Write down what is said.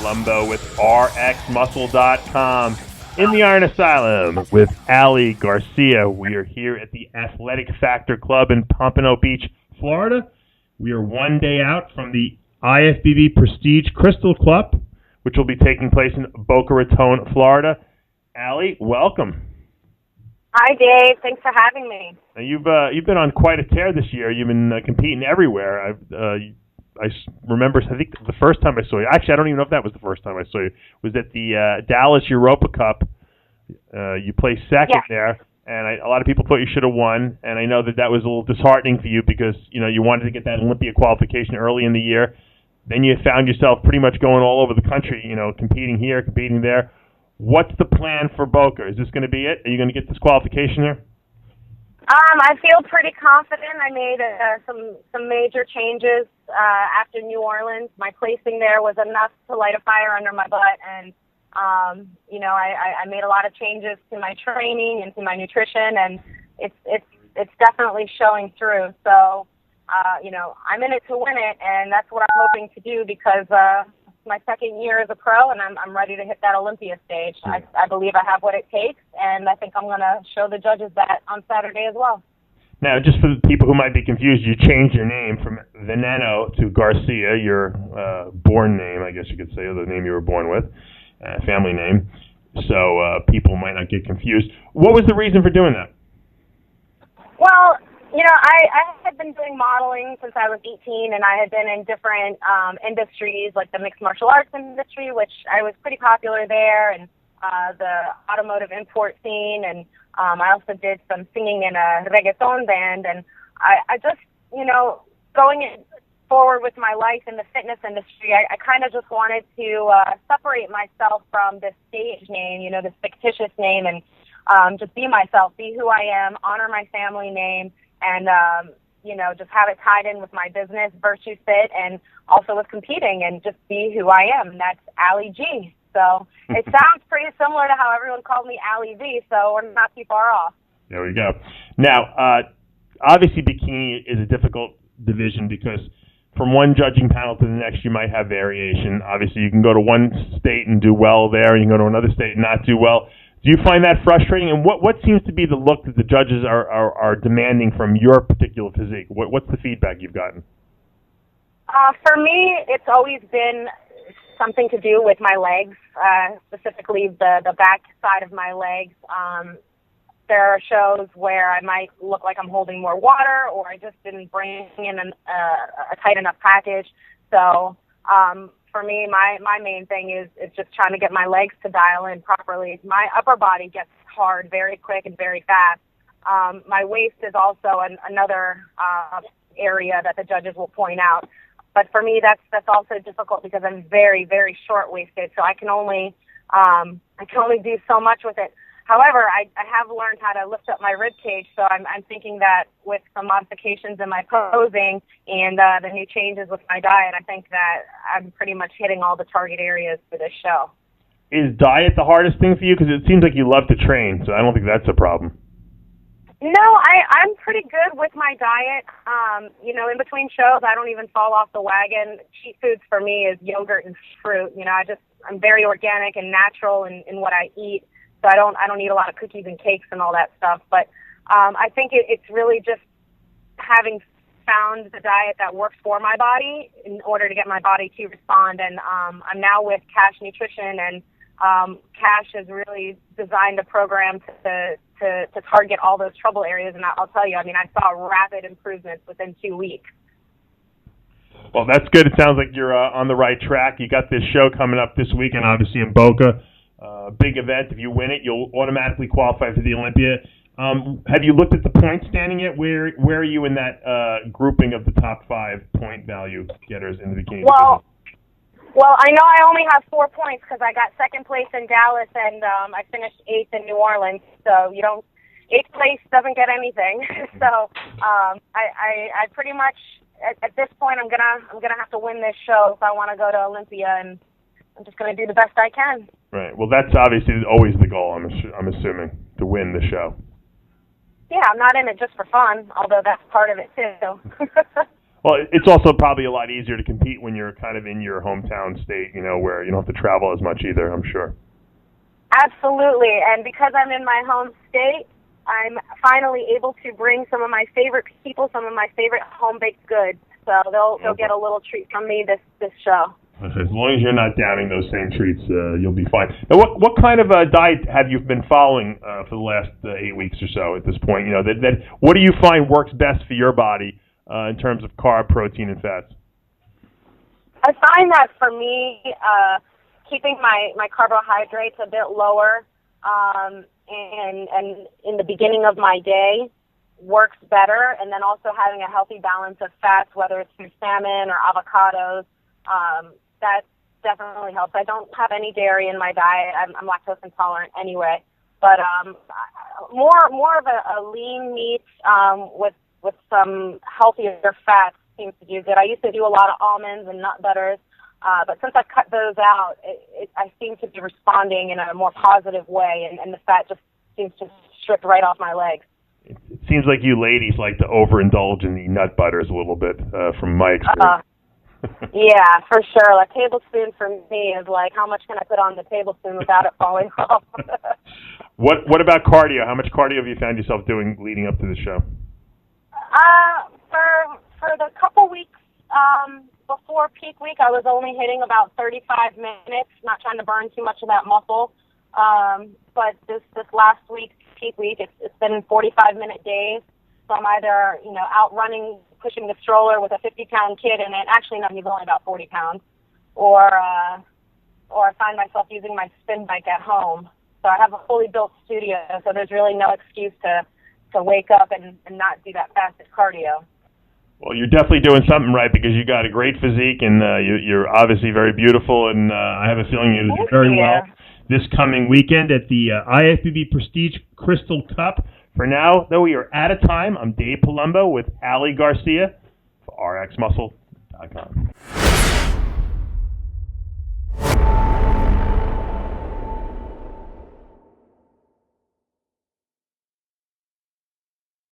Colombo with RxMuscle.com in the Iron Asylum with Aly Garcia. We are here at the Athletic Factor Club in Pompano Beach, Florida. We are one day out from the IFBB Prestige Crystal Club, which will be taking place in Boca Raton, Florida. Aly, welcome. Hi, Dave. Thanks for having me. Now, you've been on quite a tear this year. You've been competing everywhere. I remember, I think the first time I saw you, actually I don't even know if that was the first time I saw you, was at the Dallas Europa Cup. You placed second there, and a lot of people thought you should have won, and I know that was a little disheartening for you because you wanted to get that Olympia qualification early in the year. Then you found yourself pretty much going all over the country, competing here, competing there. What's the plan for Boca? Is this going to be it? Are you going to get this qualification here? I feel pretty confident. I made some major changes after New Orleans. My placing there was enough to light a fire under my butt, and I made a lot of changes to my training and to my nutrition, and it's definitely showing through. So, I'm in it to win it, and that's what I'm hoping to do because my second year as a pro, and I'm ready to hit that Olympia stage. I believe I have what it takes, and I think I'm going to show the judges that on Saturday as well. Now, just for the people who might be confused, you changed your name from Veneno to Garcia, your born name, I guess you could say, or the name you were born with, family name, so people might not get confused. What was the reason for doing that? Well, I had been doing modeling since I was 18, and I had been in different industries, like the mixed martial arts industry, which I was pretty popular there, and the automotive import scene, and I also did some singing in a reggaeton band, and I just, going forward with my life in the fitness industry, I kind of just wanted to separate myself from this stage name, this fictitious name, and just be myself, be who I am, honor my family name, and, just have it tied in with my business, Virtue Fit, and also with competing and just be who I am. And that's Aly G. So it sounds pretty similar to how everyone called me Aly V, so we're not too far off. There we go. Now, obviously bikini is a difficult division because from one judging panel to the next you might have variation. Obviously you can go to one state and do well there, and you can go to another state and not do well. Do you find that frustrating? And what seems to be the look that the judges are demanding from your particular physique? What's the feedback you've gotten? For me, it's always been something to do with my legs, specifically the back side of my legs. There are shows where I might look like I'm holding more water, or I just didn't bring in a tight enough package. So for me, my main thing is just trying to get my legs to dial in properly. My upper body gets hard very quick and very fast. My waist is also another area that the judges will point out. But for me, that's also difficult because I'm very, very short-waisted, so I can only do so much with it. However, I have learned how to lift up my rib cage, so I'm thinking that with some modifications in my posing and the new changes with my diet, I think that I'm pretty much hitting all the target areas for this show. Is diet the hardest thing for you? Because it seems like you love to train, so I don't think that's a problem. No, I'm pretty good with my diet. In between shows, I don't even fall off the wagon. Cheat foods for me is yogurt and fruit. I'm very organic and natural in what I eat. So I don't eat a lot of cookies and cakes and all that stuff. But I think it's really just having found the diet that works for my body in order to get my body to respond. And I'm now with Cash Nutrition, and Cash has really designed a program to target all those trouble areas. And I'll tell you, I saw rapid improvements within 2 weeks. Well, that's good. It sounds like you're on the right track. You got this show coming up this weekend, obviously in Boca. Big event. If you win it, you'll automatically qualify for the Olympia. Have you looked at the point standing yet? Where are you in that grouping of the top 5 point value getters in the bikini division? Well, I know I only have 4 points because I got second place in Dallas and I finished 8th in New Orleans. So 8th place doesn't get anything. So I pretty much at this point I'm gonna have to win this show if I want to go to Olympia, and I'm just gonna do the best I can. Right. Well, that's obviously always the goal. I'm assuming to win the show. Yeah, I'm not in it just for fun, although that's part of it too. Well, it's also probably a lot easier to compete when you're kind of in your hometown state, where you don't have to travel as much either, I'm sure. Absolutely, and because I'm in my home state, I'm finally able to bring some of my favorite people, some of my favorite home-baked goods. So they'll get a little treat from me this show. As long as you're not downing those same treats, you'll be fine. Now, what kind of diet have you been following for the last 8 weeks or so at this point? What do you find works best for your body in terms of carb, protein, and fats? I find that for me, keeping my carbohydrates a bit lower and in the beginning of my day works better, and then also having a healthy balance of fats, whether it's through salmon or avocados, that definitely helps. I don't have any dairy in my diet. I'm lactose intolerant anyway, but more of a lean meat with some healthier fats seems to do good. I used to do a lot of almonds and nut butters, but since I've cut those out, I seem to be responding in a more positive way, and the fat just seems to strip right off my legs. It seems like you ladies like to overindulge in the nut butters a little bit, from my experience. Yeah, for sure. A tablespoon for me is like, how much can I put on the tablespoon without it falling off? What about cardio? How much cardio have you found yourself doing leading up to the show? For the couple weeks before peak week, I was only hitting about 35 minutes, not trying to burn too much of that muscle. But this last week, peak week, it's been 45-minute days. So I'm either, out running, pushing the stroller with a 50-pound kid, and then actually, no, he's only about 40 pounds, or I find myself using my spin bike at home. So I have a fully built studio, so there's really no excuse to wake up and not do that fasted cardio. Well, you're definitely doing something right, because you got a great physique, and you're obviously very beautiful, and I have a feeling you do very well this coming weekend at the IFBB Prestige Crystal Cup. For now, though, we are out of time. I'm Dave Palumbo with Aly Garcia for RxMuscle.com.